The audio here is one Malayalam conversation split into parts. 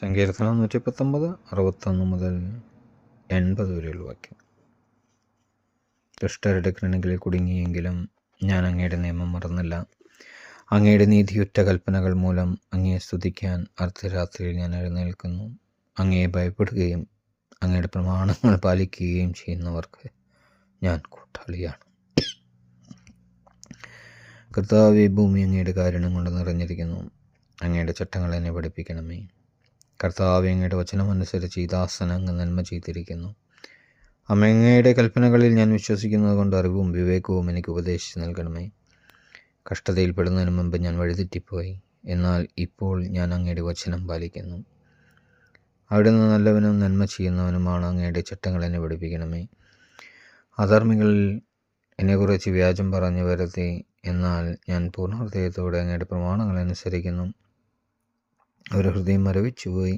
സങ്കീർത്തനം 119 61 മുതൽ 80 വരെയുള്ള വാക്യം. ദുഷ്ടരുടെ കൃണികളിൽ കുടുങ്ങിയെങ്കിലും ഞാൻ അങ്ങയുടെ നിയമം മറന്നില്ല. അങ്ങയുടെ നീതിയുറ്റ കൽപ്പനകൾ മൂലം അങ്ങയെ സ്തുതിക്കാൻ അർദ്ധരാത്രിയിൽ ഞാൻ എഴുന്നേൽക്കുന്നു. അങ്ങയെ ഭയപ്പെടുകയും അങ്ങയുടെ പ്രമാണങ്ങൾ പാലിക്കുകയും ചെയ്യുന്നവർക്ക് ഞാൻ കൂട്ടാളിയാണ്. കർത്താവേ, ഭൂമി അങ്ങയുടെ കാരുണ്യം കൊണ്ട് നിറഞ്ഞിരിക്കുന്നു. അങ്ങയുടെ ചട്ടങ്ങൾ എന്നെ പഠിപ്പിക്കണമേ. കർത്താവേ, അങ്ങയുടെ വചനമനുസരിച്ച് ഈ ദാസൻ അങ്ങ് നന്മ ചെയ്തിരിക്കുന്നു. അങ്ങയുടെ കൽപ്പനകളിൽ ഞാൻ വിശ്വസിക്കുന്നത് കൊണ്ട് അറിവും വിവേകവും എനിക്ക് ഉപദേശിച്ച് നൽകണമേ. കഷ്ടതയിൽപ്പെടുന്നതിന് മുമ്പ് ഞാൻ വഴിതെറ്റിപ്പോയി, എന്നാൽ ഇപ്പോൾ ഞാൻ അങ്ങയുടെ വചനം പാലിക്കുന്നു. അവിടുന്ന് നല്ലവനും നന്മ ചെയ്യുന്നവനുമാണ്. അങ്ങയുടെ ചട്ടങ്ങൾ എന്നെ പഠിപ്പിക്കണമേ. അധർമ്മികൾ എന്നെക്കുറിച്ച് വ്യാജം പറഞ്ഞു വരുത്തി, എന്നാൽ ഞാൻ പൂർണ്ണ ഹൃദയത്തോടെ അങ്ങയുടെ പ്രമാണങ്ങൾ അനുസരിക്കുന്നു. അവരുടെ ഹൃദയം മരവിച്ചുപോയി,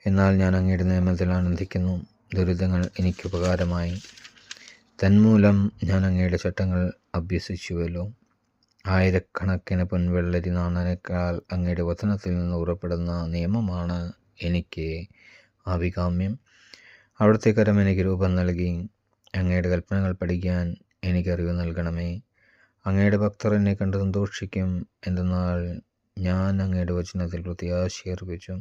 എന്നാൽ ഞാൻ അങ്ങയുടെ നിയമത്തിൽ ആനന്ദിക്കുന്നു. ദുരിതങ്ങൾ എനിക്ക് ഉപകാരമായി, തന്മൂലം ഞാൻ അങ്ങയുടെ ചട്ടങ്ങൾ അഭ്യസിച്ചുവല്ലോ. ആയിരക്കണക്കിന് പൊൻവെള്ളരി നാണനേക്കാൾ അങ്ങയുടെ വചനത്തിൽ നിന്ന് ഉറപ്പെടുന്ന നിയമമാണ് എനിക്ക് അഭികാമ്യം. അവിടുത്തെ കരം എനിക്ക് രൂപം നൽകി. അങ്ങയുടെ കൽപ്പനകൾ പഠിക്കാൻ എനിക്കറിവ് നൽകണമേ. അങ്ങയുടെ ഭക്തർ എന്നെ കണ്ട് സന്തോഷിക്കും, എന്തെന്നാൽ ഞാൻ അങ്ങയുടെ വചനത്തിൽ പ്രത്യാശയർപ്പിച്ചു.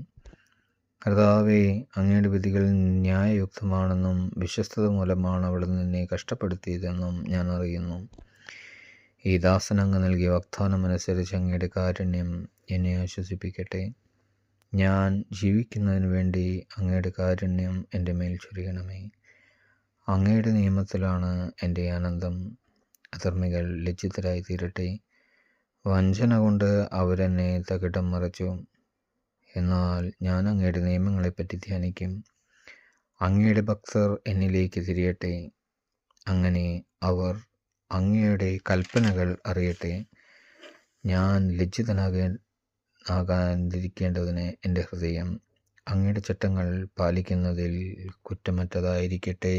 കർത്താവേ, അങ്ങയുടെ വിധികൾ ന്യായയുക്തമാണെന്നും വിശ്വസ്തത മൂലമാണ് അവിടുന്ന് എന്നെ കഷ്ടപ്പെടുത്തിയതെന്നും ഞാൻ അറിയുന്നു. ഈ ദാസൻ അങ്ങ് നൽകിയ വാഗ്ദാനം അനുസരിച്ച് അങ്ങയുടെ കാരുണ്യം എന്നെ ആശ്വസിപ്പിക്കട്ടെ. ഞാൻ ജീവിക്കുന്നതിന് വേണ്ടി അങ്ങയുടെ കാരുണ്യം എൻ്റെ മേൽ ചൊരിയണമേ. അങ്ങയുടെ നിയമത്തിലാണ് എൻ്റെ ആനന്ദം. അധർമ്മികൾ ലജ്ജിതരായി തീരട്ടെ. വഞ്ചന കൊണ്ട് അവരെന്നെ തകിടം മറിച്ചു, എന്നാൽ ഞാൻ അങ്ങയുടെ നിയമങ്ങളെപ്പറ്റി ധ്യാനിക്കും. അങ്ങയുടെ ഭക്തർ എന്നിലേക്ക് തിരിയട്ടെ, അങ്ങനെ അവർ അങ്ങയുടെ കൽപ്പനകൾ അറിയട്ടെ. ഞാൻ ലജ്ജിതനാകാതിരിക്കേണ്ടതിന് എൻ്റെ ഹൃദയം അങ്ങയുടെ ചട്ടങ്ങൾ പാലിക്കുന്നതിൽ കുറ്റമറ്റതായിരിക്കട്ടെ.